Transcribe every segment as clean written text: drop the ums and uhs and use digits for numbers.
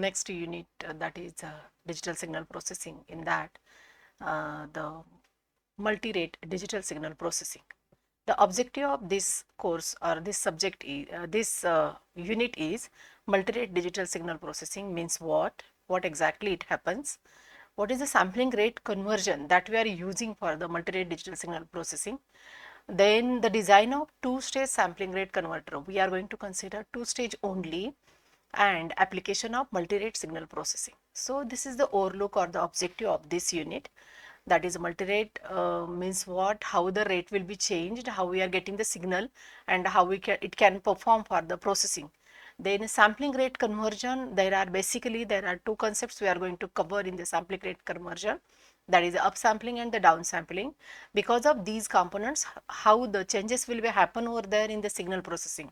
next unit that is digital signal processing. In that, the multi-rate digital signal processing. The objective of this course or this subject is this unit is multi-rate digital signal processing means what exactly it happens, what is the sampling rate conversion that we are using for the multi-rate digital signal processing. Then the design of two-stage sampling rate converter. We are going to consider two-stage only, and application of multi-rate signal processing. So this is the overlook or the objective of this unit. That is multi-rate means what, how the rate will be changed, how we are getting the signal, and how it can perform for the processing. Then sampling rate conversion, there are two concepts we are going to cover in the sampling rate conversion, that is upsampling and the downsampling. Because of these components, how the changes will be happen over there in the signal processing.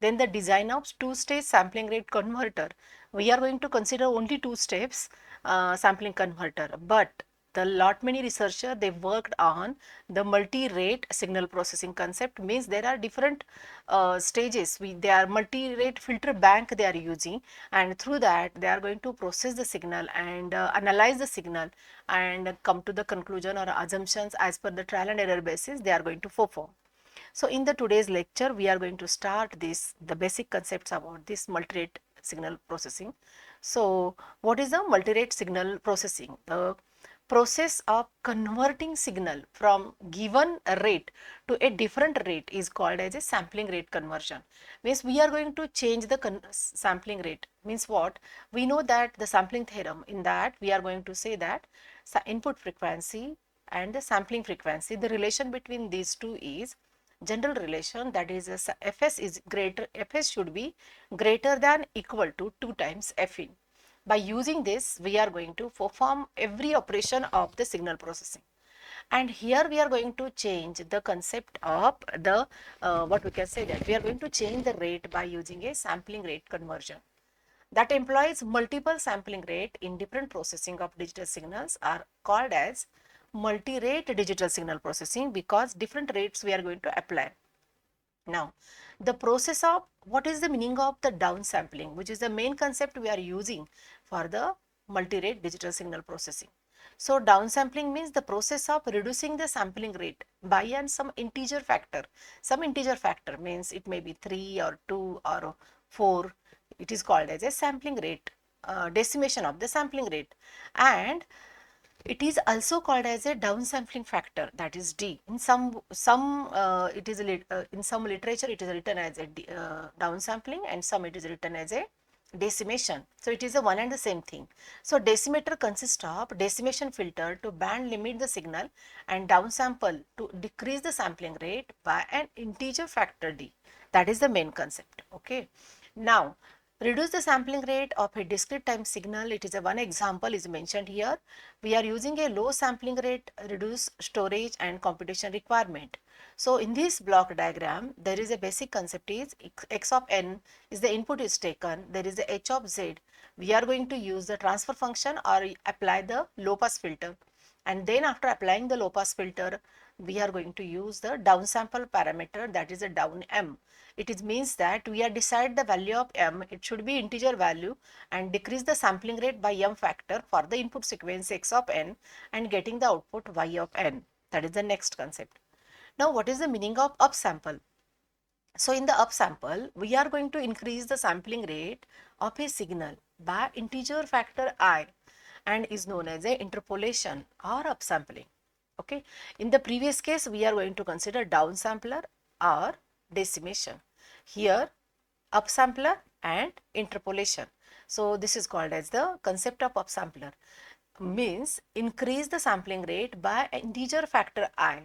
Then the design of two-stage sampling rate converter. We are going to consider only two steps sampling converter, but the lot many researchers, they worked on the multi-rate signal processing concept. Means there are different stages. They are multi-rate filter bank they are using, and through that they are going to process the signal and analyze the signal and come to the conclusion or assumptions as per the trial and error basis they are going to perform. So in the today's lecture, we are going to start the basic concepts about this multi-rate signal processing. So what is the multi-rate signal processing? The process of converting signal from given rate to a different rate is called as a sampling rate conversion. Means we are going to change the sampling rate. Means what? We know that the sampling theorem, in that we are going to say that input frequency and the sampling frequency, the relation between these two is general relation, that is Fs should be greater than equal to 2 times Fin. By using this, we are going to perform every operation of the signal processing. And here we are going to change the concept of the what we can say, that we are going to change the rate by using a sampling rate conversion that employs multiple sampling rate in different processing of digital signals are called as multi-rate digital signal processing, because different rates we are going to apply. Now, the process of what is the meaning of the downsampling, which is the main concept we are using for the multi-rate digital signal processing. So, downsampling means the process of reducing the sampling rate by some integer factor. Some integer factor means it may be 3 or 2 or 4. It is called as a sampling rate, decimation of the sampling rate. And it is also called as a downsampling factor, that is D. In some in some literature it is written as a downsampling, and some it is written as a decimation. So it is a one and the same thing. So decimator consists of decimation filter to band limit the signal, and downsample to decrease the sampling rate by an integer factor D. That is the main concept. Okay. Now, reduce the sampling rate of a discrete time signal. It is a one example is mentioned here. We are using a low sampling rate, reduce storage and computation requirement. So in this block diagram, there is a basic concept is x of n is the input is taken. There is a h of z. We are going to use the transfer function or apply the low pass filter. And then after applying the low pass filter, we are going to use the downsample parameter, that is a down m. It means that we are decide the value of m, it should be integer value, and decrease the sampling rate by m factor for the input sequence x of n and getting the output y of n. That is the next concept. Now what is the meaning of upsample? So in the upsample, we are going to increase the sampling rate of a signal by integer factor I, and is known as a interpolation or upsampling. Okay. In the previous case, we are going to consider downsampler or decimation. Here, upsampler and interpolation. So this is called as the concept of upsampler. Means increase the sampling rate by integer factor I,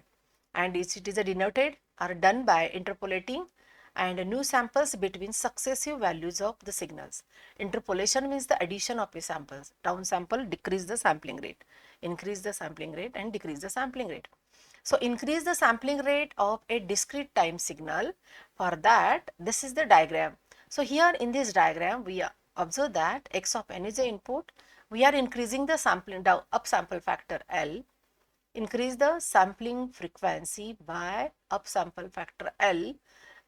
and it is denoted or done by interpolating and new samples between successive values of the signals. Interpolation means the addition of a samples. Downsample decrease the sampling rate, increase the sampling rate and decrease the sampling rate. So increase the sampling rate of a discrete time signal. For that, this is the diagram. So here in this diagram, we observe that x of n is the input. We are increasing the sampling down upsample factor L, increase the sampling frequency by upsample factor L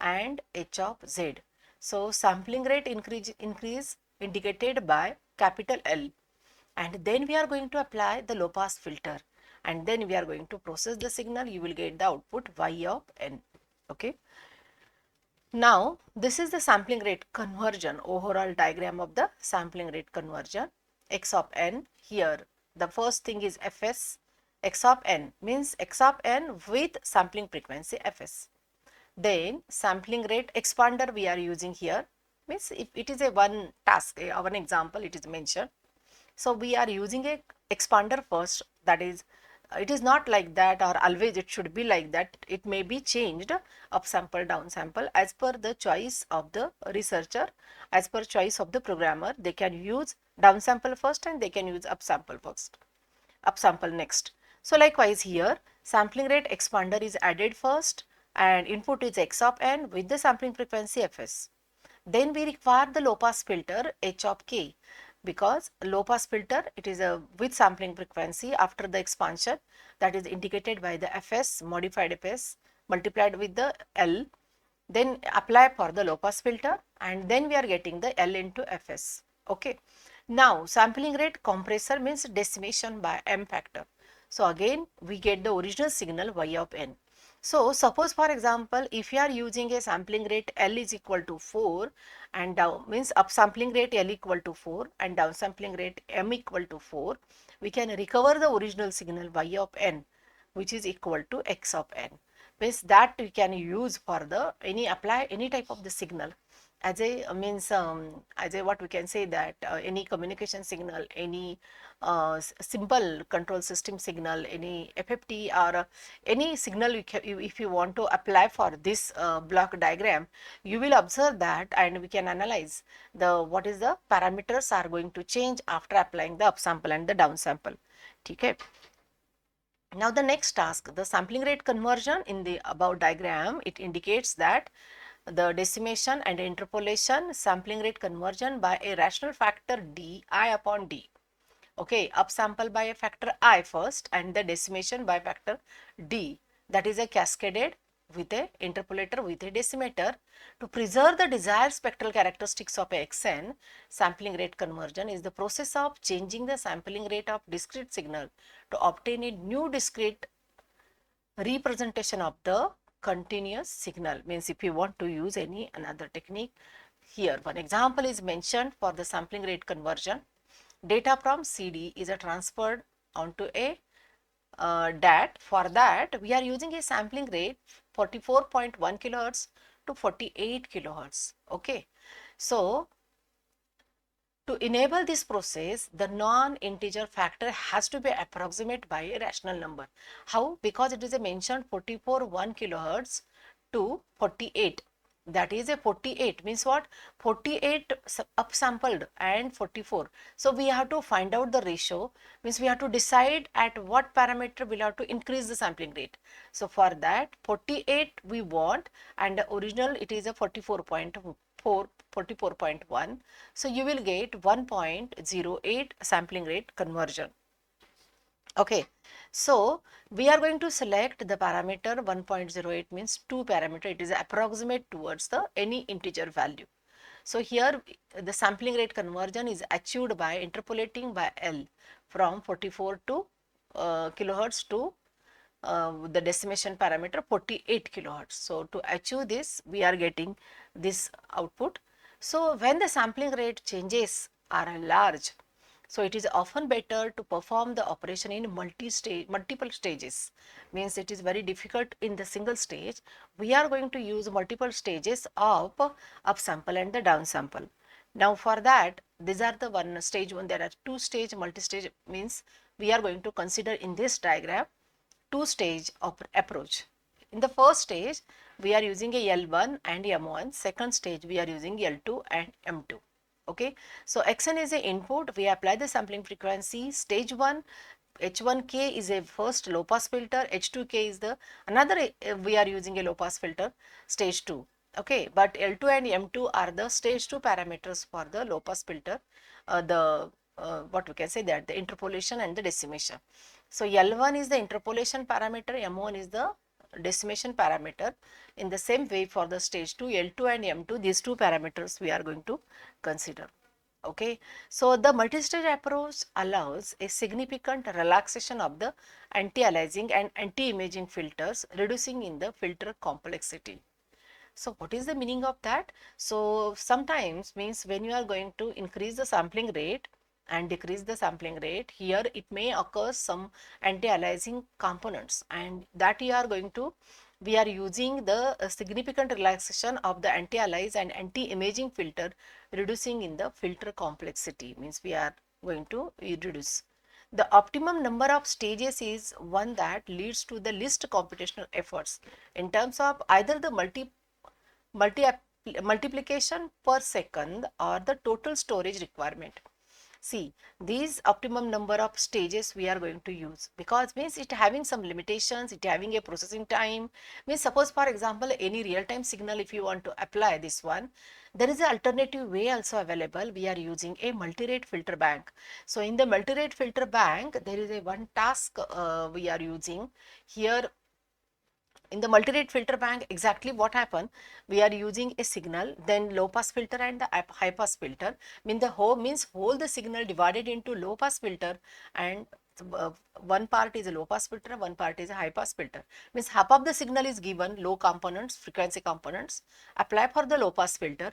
and h of z. So sampling rate increase indicated by capital L, and then we are going to apply the low pass filter, and then we are going to process the signal. You will get the output y of n. Okay. Now this is the sampling rate conversion, overall diagram of the sampling rate conversion. X of n, here the first thing is fs. X of n means x of n with sampling frequency fs. Then sampling rate expander we are using here, means if it is a one task, one example it is mentioned. So we are using a expander first, that is, it is not like that or always it should be like that. It may be changed up sample, down sample as per the choice of the researcher, as per choice of the programmer. They can use down sample first and they can use up sample first, up sample next. So likewise here, sampling rate expander is added first and input is x of n with the sampling frequency fs. Then we require the low pass filter h of k, because low pass filter, it is a with sampling frequency after the expansion, that is indicated by the fs, modified fs multiplied with the L. Then apply for the low pass filter and then we are getting the L into fs. Okay. Now sampling rate compressor means decimation by m factor. So again we get the original signal y of n. So suppose for example, if you are using a sampling rate L is equal to 4 and down means up sampling rate L equal to 4 and down sampling rate M equal to 4, we can recover the original signal y of n, which is equal to x of n. Means that we can use for the apply any type of the signal as a means as a what we can say that any communication signal, any simple control system signal, any FFT or any signal if you want to apply for this block diagram, you will observe that and we can analyze the what is the parameters are going to change after applying the upsample and the downsample. Okay. Now the next task, the sampling rate conversion in the above diagram, it indicates that the decimation and interpolation sampling rate conversion by a rational factor d I upon d. Okay, upsample by a factor I first and the decimation by factor d, that is a cascaded with a interpolator with a decimator to preserve the desired spectral characteristics of a xn. Sampling rate conversion is the process of changing the sampling rate of discrete signal to obtain a new discrete representation of the continuous signal. Means if you want to use any another technique, here one example is mentioned for the sampling rate conversion. Data from CD is transferred onto a DAT. For that we are using a sampling rate 44.1 kilohertz to 48 kilohertz. Okay. So to enable this process, the non-integer factor has to be approximate by a rational number. How? Because it is a mentioned 44.1 kilohertz to 48. That is a 48 means what? 48 upsampled and 44. So we have to find out the ratio, means we have to decide at what parameter we have to increase the sampling rate. So for that 48 we want and the original it is a 44.1. So you will get 1.08 sampling rate conversion. Okay. So we are going to select the parameter 1.08 means 2 parameter. It is approximate towards the any integer value. So here the sampling rate conversion is achieved by interpolating by L from 44 to kilohertz to the decimation parameter 48 kilohertz. So to achieve this we are getting this output. So when the sampling rate changes are large, so it is often better to perform the operation in multiple stages. Means it is very difficult in the single stage. We are going to use multiple stages of upsample and the downsample. Now for that, these are the one stage one. There are two stage multi-stage, means we are going to consider in this diagram two stage of approach. In the first stage, we are using a L1 and M1. Second stage, we are using L2 and M2. Okay. So Xn is a input. We apply the sampling frequency. Stage 1, H1K is a first low pass filter. H2K is the another. We are using a low pass filter. Stage 2. Okay. But L2 and M2 are the stage 2 parameters for the low pass filter. What we can say that the interpolation and the decimation. So L1 is the interpolation parameter, M1 is the decimation parameter. In the same way for the stage 2, L2 and M2, these two parameters we are going to consider. Okay, so the multi-stage approach allows a significant relaxation of the anti-aliasing and anti-imaging filters, reducing in the filter complexity. So what is the meaning of that? So sometimes means when you are going to increase the sampling rate and decrease the sampling rate, here it may occur some anti-aliasing components, and that you are going to, we are using the significant relaxation of the anti-alias and anti-imaging filter, reducing in the filter complexity, means we are going to reduce. The optimum number of stages is one that leads to the least computational efforts in terms of either the multi multiplication per second or the total storage requirement. See, these optimum number of stages we are going to use, because means it having some limitations, it having a processing time. Means suppose for example any real time signal, if you want to apply this one, there is an alternative way also available. We are using a multi-rate filter bank. So in the multi-rate filter bank, there is a one task we are using here. In the multi-rate filter bank, exactly what happened, we are using a signal, then low pass filter and the high pass filter. Mean the whole the signal divided into low pass filter, and one part is a low pass filter, one part is a high pass filter. Means half of the signal is given low components, frequency components, apply for the low pass filter,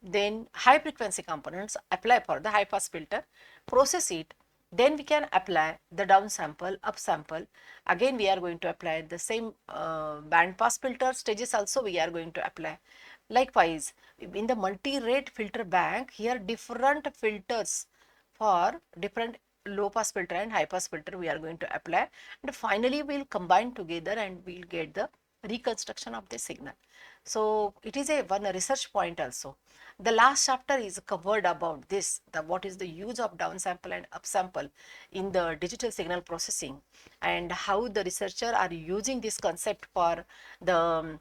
then high frequency components, apply for the high pass filter, process it, then we can apply the down sample, up sample. Again we are going to apply the same band pass filter stages also we are going to apply. Likewise, in the multi-rate filter bank, here different filters for different low pass filter and high pass filter we are going to apply, and finally we will combine together and we will get the reconstruction of the signal. So it is a one research point also. The last chapter is covered about this, the what is the use of downsample and upsample in the digital signal processing, and how the researcher are using this concept for the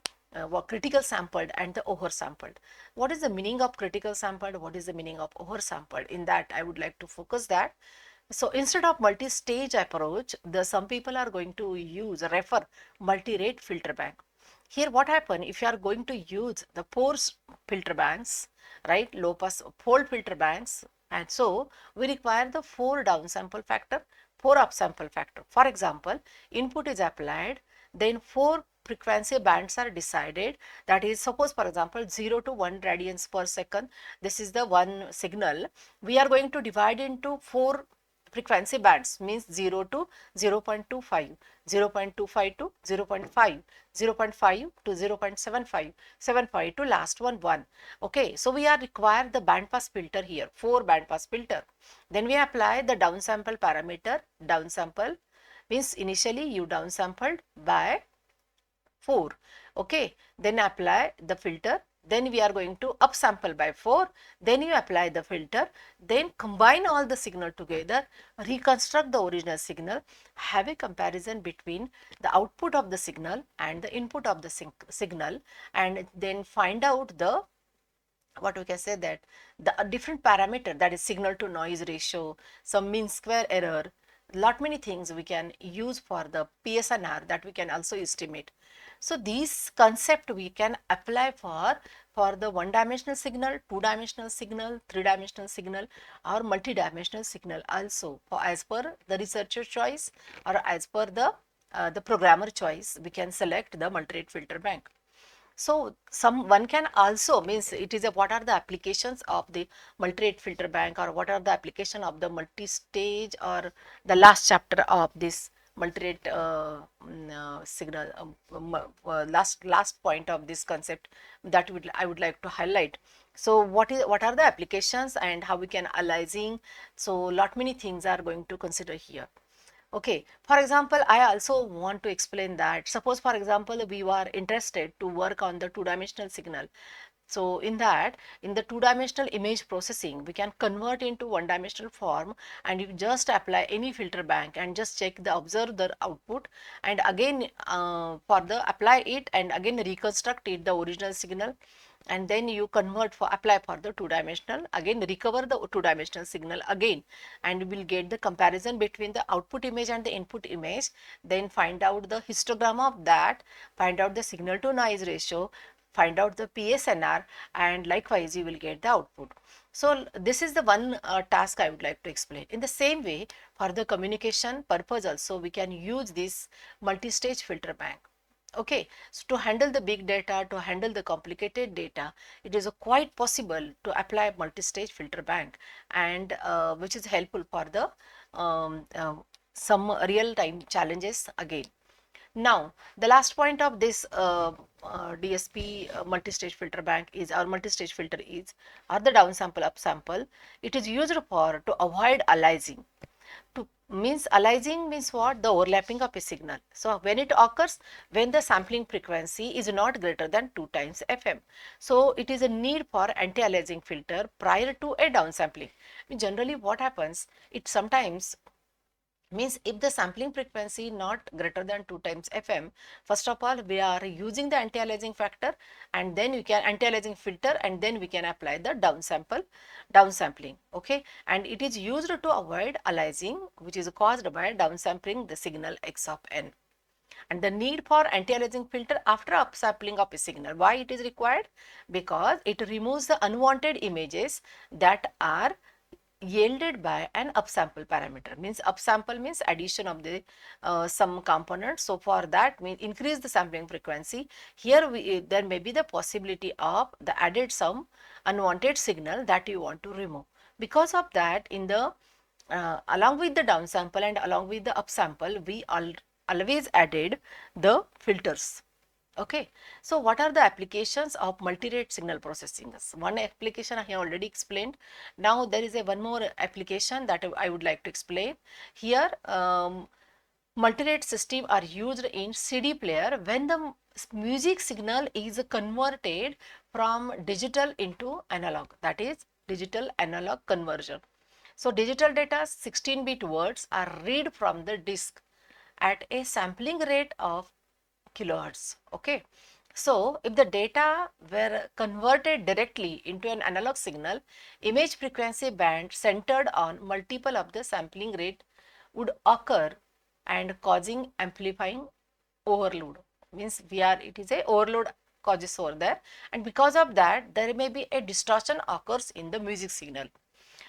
critical sampled and the oversampled. What is the meaning of critical sampled? What is the meaning of oversampled? In that I would like to focus that. So instead of multi-stage approach, some people are going to refer multi-rate filter bank. Here what happen, if you are going to use the pores filter banks, right, low pass fold filter banks, and so we require the 4 downsample factor, 4 upsample factor. For example, input is applied, then 4 frequency bands are decided, that is suppose for example 0 to 1 radians per second, this is the one signal. We are going to divide into 4 frequency bands, means 0 to 0.25, 0.25 to 0.5, 0.5 to 0.75, 75 to last one. Okay, so we are required the band pass filter here, 4 band pass filter. Then we apply the downsample parameter. Downsample means initially you downsampled by 4. Okay, then apply the filter, then we are going to upsample by 4, then you apply the filter, then combine all the signal together, reconstruct the original signal, have a comparison between the output of the signal and the input of the signal, and then find out the, what we can say, that the different parameter, that is signal to noise ratio, some mean square error, lot many things we can use for the PSNR, that we can also estimate. So these concept we can apply for the one dimensional signal, two dimensional signal, three dimensional signal, or multi-dimensional signal also, as per the researcher choice or as per the programmer choice, we can select the multi-rate filter bank. So one can also, means it is a, what are the applications of the multi-rate filter bank, or what are the application of the multi-stage, or the last chapter of this multi-rate signal, last point of this concept that I would like to highlight. So what are the applications and how we can aliasing? So lot many things are going to consider here. Okay, for example, I also want to explain that, suppose for example, we were interested to work on the two-dimensional signal. So in that, in the two-dimensional image processing, we can convert into one-dimensional form, and you just apply any filter bank and just check the observe the output, and again for the apply it and again reconstruct it, the original signal, and then you convert for apply for the two-dimensional, again recover the two-dimensional signal again, and you will get the comparison between the output image and the input image, then find out the histogram of that, find out the signal to noise ratio, find out the PSNR, and likewise you will get the output. So this is the one task I would like to explain. In the same way, for the communication purpose also, we can use this multi-stage filter bank. Okay, so to handle the big data, to handle the complicated data, it is quite possible to apply multi-stage filter bank, and which is helpful for the some real-time challenges again. Now, the last point of this DSP multi-stage filter bank is, our multi-stage filter is, or the downsample upsample. It is used for to avoid aliasing. To means aliasing means what? The overlapping of a signal. So when it occurs, when the sampling frequency is not greater than 2 times FM. So it is a need for anti-aliasing filter prior to a downsampling. Generally, what happens? It sometimes means if the sampling frequency not greater than 2 times FM, first of all we are using the anti-aliasing factor, and then we can anti-aliasing filter, and then we can apply the downsampling. Okay, and it is used to avoid aliasing, which is caused by downsampling the signal x of n. And the need for anti-aliasing filter after upsampling of a signal, why it is required? Because it removes the unwanted images that are yielded by an upsample parameter. Means upsample means addition of the some component. So for that, means increase the sampling frequency. Here there may be the possibility of the added some unwanted signal that you want to remove. Because of that, in the along with the downsample and along with the upsample, we always added the filters. Okay, so what are the applications of multi-rate signal processing? One application I have already explained. Now there is one more application that I would like to explain. Here, multi-rate system are used in CD player when the music signal is converted from digital into analog. That is digital analog conversion. So digital data 16-bit words are read from the disk at a sampling rate of kilohertz. Okay, so if the data were converted directly into an analog signal, image frequency band centered on multiple of the sampling rate would occur and causing amplifying overload. Means it is a overload causes over there, and because of that there may be a distortion occurs in the music signal.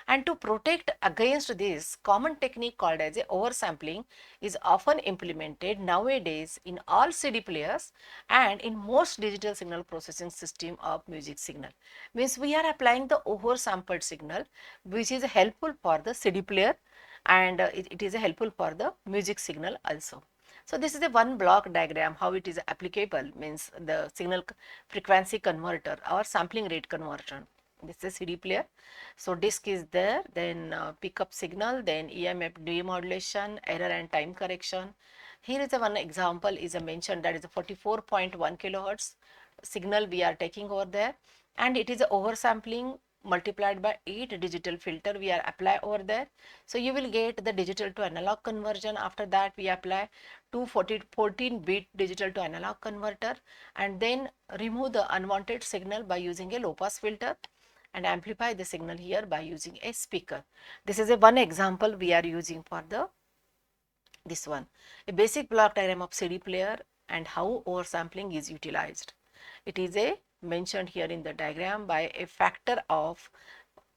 And to protect against this, common technique called as a oversampling is often implemented nowadays in all CD players and in most digital signal processing system of music signal. Means we are applying the oversampled signal, which is helpful for the CD player, and it is helpful for the music signal also. So this is a one block diagram how it is applicable, means the signal frequency converter or sampling rate conversion. This is CD player. So disk is there, then pickup signal, then EMF demodulation, error and time correction. Here is a one example is a mentioned, that is a 44.1 kilohertz signal we are taking over there, and it is a oversampling multiplied by 8 digital filter we are apply over there. So you will get the digital to analog conversion. After that we apply 14-bit digital to analog converter, and then remove the unwanted signal by using a low pass filter, and amplify the signal here by using a speaker. This is a one example we are using for the this one. A basic block diagram of CD player and how oversampling is utilized. It is a mentioned here in the diagram by a factor of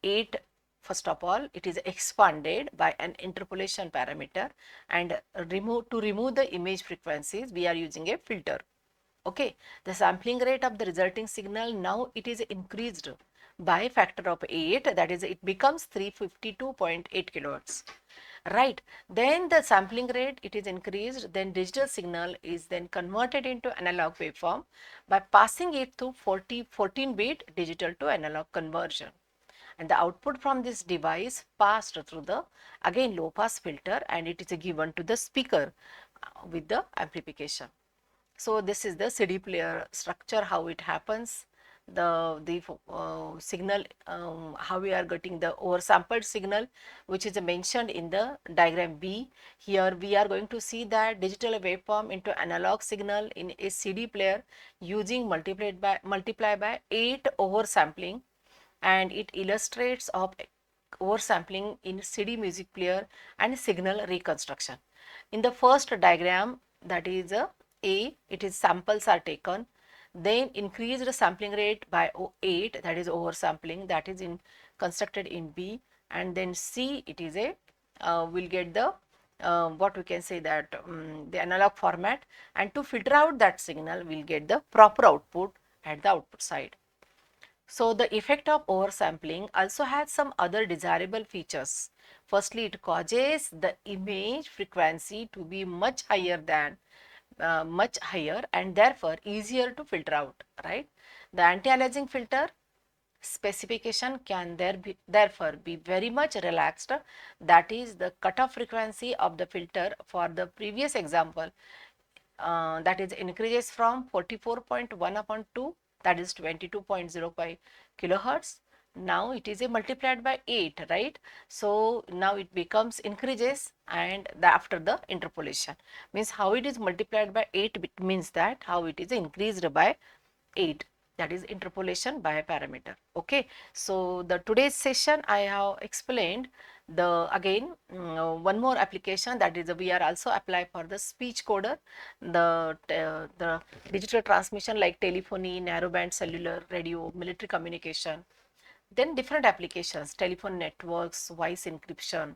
8. First of all, it is expanded by an interpolation parameter, and to remove the image frequencies we are using a filter. Okay, the sampling rate of the resulting signal, now it is increased by factor of 8, that is it becomes 352.8 kilohertz. Right, then the sampling rate it is increased, then digital signal is then converted into analog waveform by passing it through 14-bit digital to analog conversion, and the output from this device passed through the again low pass filter, and it is given to the speaker with the amplification. So this is the CD player structure, how it happens, the signal, how we are getting the oversampled signal, which is mentioned in the diagram B. Here we are going to see that digital waveform into analog signal in a CD player using multiply by 8 oversampling, and it illustrates of oversampling in CD music player and signal reconstruction. In the first diagram, that is A, it is samples are taken, then increase the sampling rate by 8, that is oversampling, that is in constructed in B, and then C it is a will get the what we can say that the analog format, and to filter out that signal we'll get the proper output at the output side. So the effect of oversampling also has some other desirable features. Firstly, it causes the image frequency to be much higher and therefore easier to filter out, right? The anti-aliasing filter specification can therefore be very much relaxed. That is, the cutoff frequency of the filter for the previous example, that is increases from 44.1 upon 2, that is 22.05 kilohertz. Now it is a multiplied by 8, right? So now it becomes increases, and after the interpolation means how it is multiplied by 8, it means that how it is increased by 8, that is interpolation by a parameter. Okay, so the today's session I have explained the again one more application, that is we are also apply for the speech coder, the digital transmission like telephony, narrowband cellular radio, military communication, then different applications, telephone networks, voice encryption,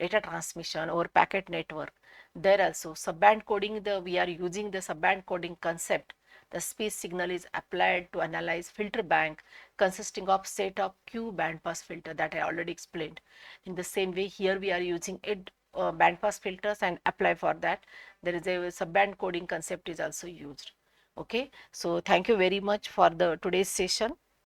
data transmission over packet network. There also subband coding, we are using the subband coding concept. The speech signal is applied to analyze filter bank consisting of set of Q band pass filter, that I already explained. In the same way, here we are using band pass filters and apply for that. There is a subband coding concept is also used. Okay, so thank you very much for the today's session.